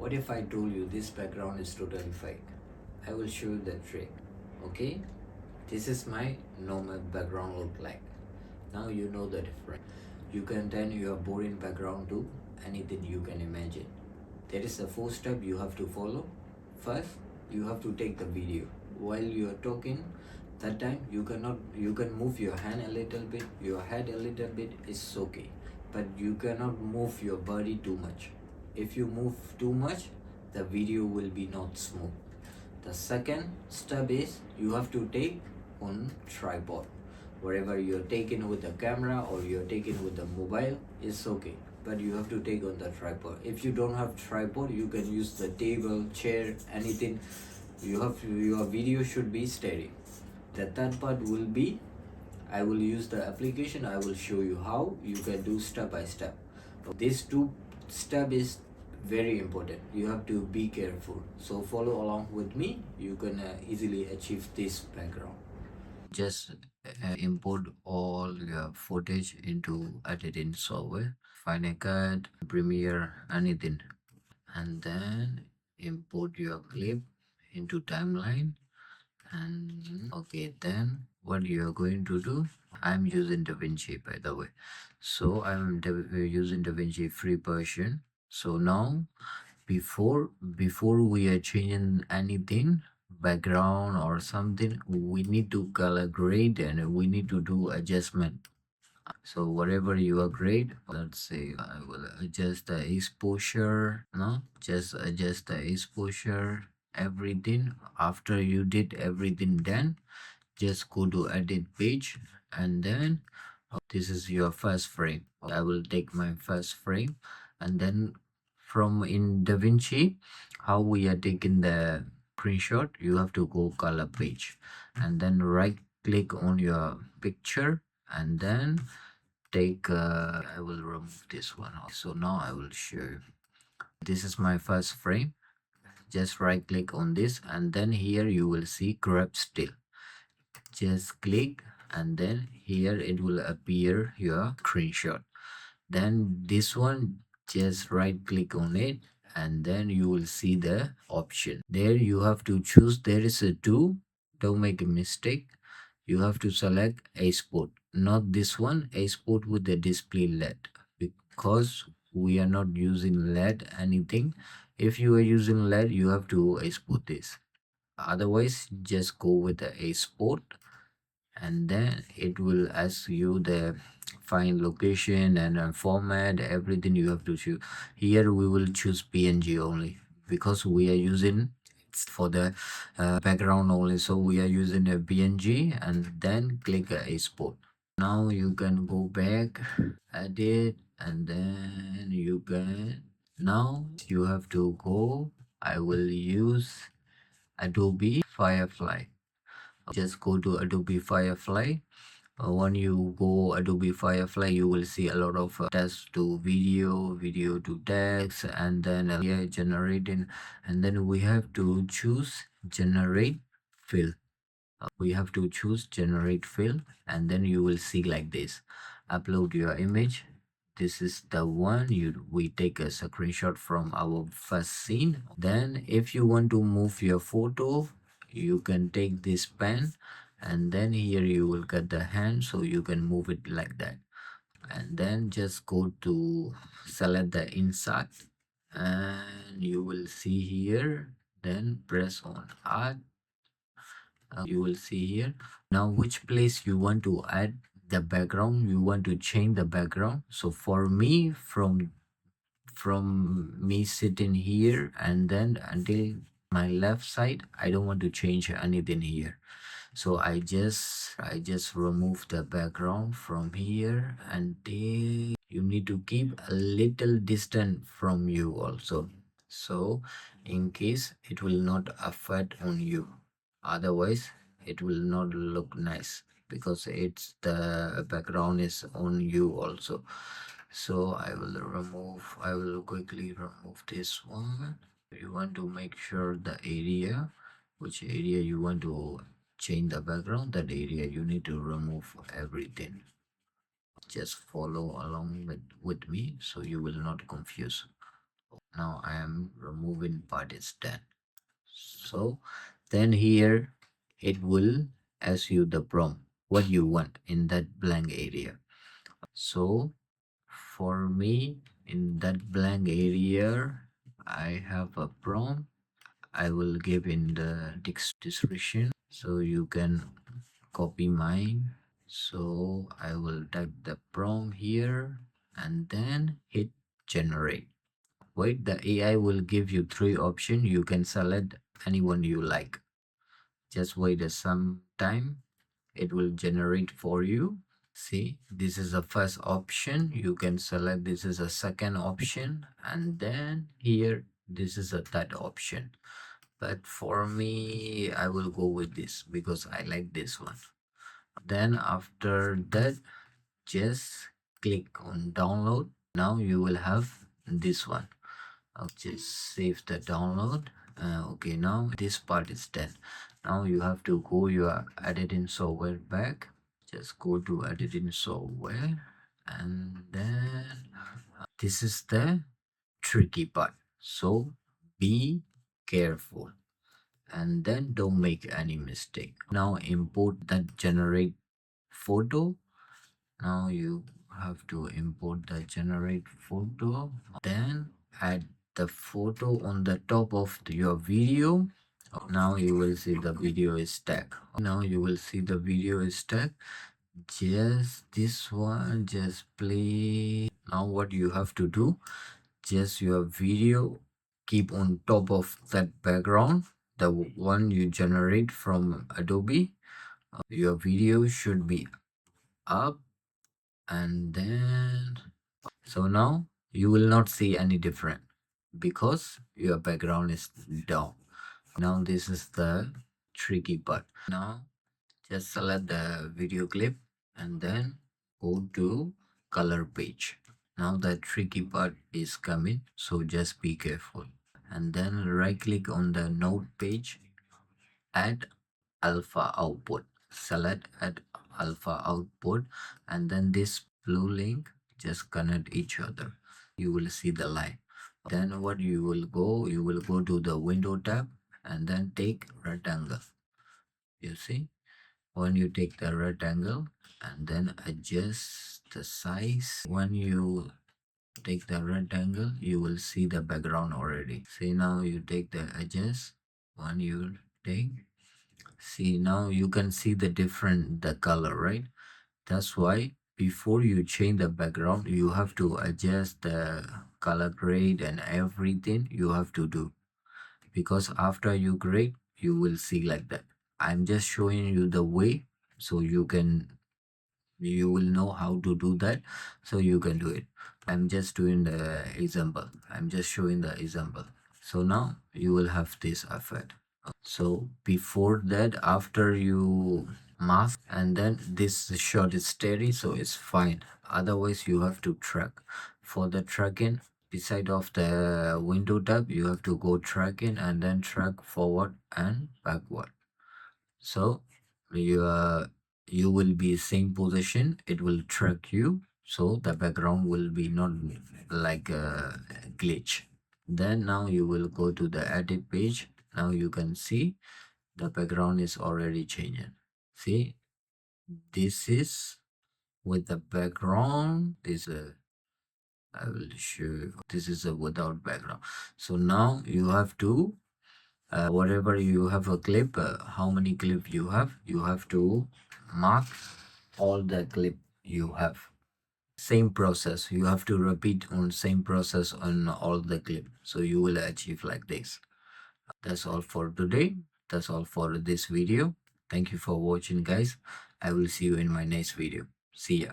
What if I told you this background is totally fake? I will show you the trick. Okay, this is my normal background look like. Now you know the difference. You can turn your boring background to anything you can imagine. There is a 4 step you have to follow. First, you have to take the video. While you are talking, that time you can move your hand a little bit, your head a little bit, is okay. But you cannot move your body too much. If you move too much, the video will be not smooth. The second step is you have to take on tripod. Wherever you're taking with the camera or you're taking with the mobile, it's okay. But you have to take on the tripod. If you don't have tripod, you can use the table, chair, anything. Your video should be steady. The third part will be I will use the application. I will show you how you can do step by step. These two step is very important. You have to be careful. So follow along with me. You can easily achieve this background. Just import all your footage into editing software. Final Cut, Premiere, anything, and then import your clip into timeline. And okay, then what you are going to do, I'm using DaVinci by the way, so I'm using DaVinci free version. So now before we are changing anything, background or something, we need to color grade and we need to do adjustment. So whatever you are grade, let's say I will adjust the exposure. No, just adjust the exposure, everything. After you did everything, then just go to edit page, and then this is your first frame. I will take my first frame, and then from in DaVinci, how we are taking the screenshot, you have to go color page, and then right click on your picture, and then take I will remove this one. So now I will show you. This is my first frame. Just right click on this, and then here you will see grab still. Just click, and then here it will appear your screenshot. Then this one, just right click on it, and then you will see the option. There you have to choose. There is a two. Don't make a mistake. You have to select export, not this one, export with the display LED, because we are not using LED anything. If you are using LED, you have to export this. Otherwise, just go with the export, and then it will ask you the find location and format, everything you have to choose. Here we will choose PNG only because we are using it's for the background only, so we are using a PNG, and then click export. Now you can go back, edit, and then you can, now you have to go, I will use Adobe Firefly. Just go to Adobe Firefly. When you go Adobe Firefly, you will see a lot of text to video, video to text, and then yeah, generating, and then we have to choose generate fill. We have to choose generate fill, and then you will see like this. Upload your image. This is the one we take a screenshot from our first scene. Then if you want to move your photo, you can take this pen, and then here you will get the hand, so you can move it like that. And then just go to select the insert, and you will see here, then press on add. You will see here now which place you want to add the background, you want to change the background. So for me, from me sitting here and then until my left side, I don't want to change anything here. So I just remove the background from here until you need to keep a little distance from you also, so in case it will not affect on you, otherwise it will not look nice because it's the background is on you also. So I will quickly remove this one. You want to make sure the area, which area you want to change the background, that area you need to remove everything. Just follow along with me so you will not confuse. Now I am removing part is done. So then here it will ask you the prompt what you want in that blank area. So for me, in that blank area, I have a prompt. I will give in the description so you can copy mine. So I will type the prompt here and then hit generate. Wait, the AI will give you three options. You can select anyone you like. Just wait some time. It will generate for you. See, this is the first option. You can select this is a second option, and then here this is a third option. But for me, I will go with this because I like this one. Then after that, just click on download. Now you will have this one. I'll just save the download. Okay, now this part is done. Now you have to go your editing software back. Just go to editing software, and then this is the tricky part. So be careful and then don't make any mistake. Now import that generate photo. Now you have to import the generate photo, then add the photo on the top of your video. Now you will see the video is stuck. Now you will see the video is stuck. Just this one, just play. Now what you have to do, just your video keep on top of that background, the one you generate from Adobe. Your video should be up, and then so now you will not see any different because your background is down. Now this is the tricky part. Now just select the video clip and then go to color page. Now the tricky part is coming, so just be careful. And then right click on the node page, add alpha output. Select add alpha output, and then this blue link just connect each other. You will see the line. Then what you will go to the window tab and then take rectangle. You see, when you take the rectangle and then adjust the size, when you take the rectangle you will see the background already. See, now you take the edges, when you take, see, now you can see the color, right? That's why before you change the background you have to adjust the color grade and everything you have to do, because after you grade you will see like that. I'm just showing you the way so you will know how to do that, so you can do it. I'm just doing the example, I'm just showing the example. So now you will have this effect. So before that, after you mask, and then this shot is steady, so it's fine. Otherwise you have to track. For the tracking, beside of the window tab you have to go tracking and then track forward and backward. So you will be same position, it will track you, so the background will be not like a glitch. Then now you will go to the edit page. Now you can see the background is already changing. See, this is with the background. I will show you. This is a without background. So now you have to whatever you have a clip, how many clip you have to mark all the clip you have. Same process, you have to repeat on same process on all the clip, so you will achieve like this. That's all for today. That's all for this video. Thank you for watching, guys. I will see you in my next video. See ya.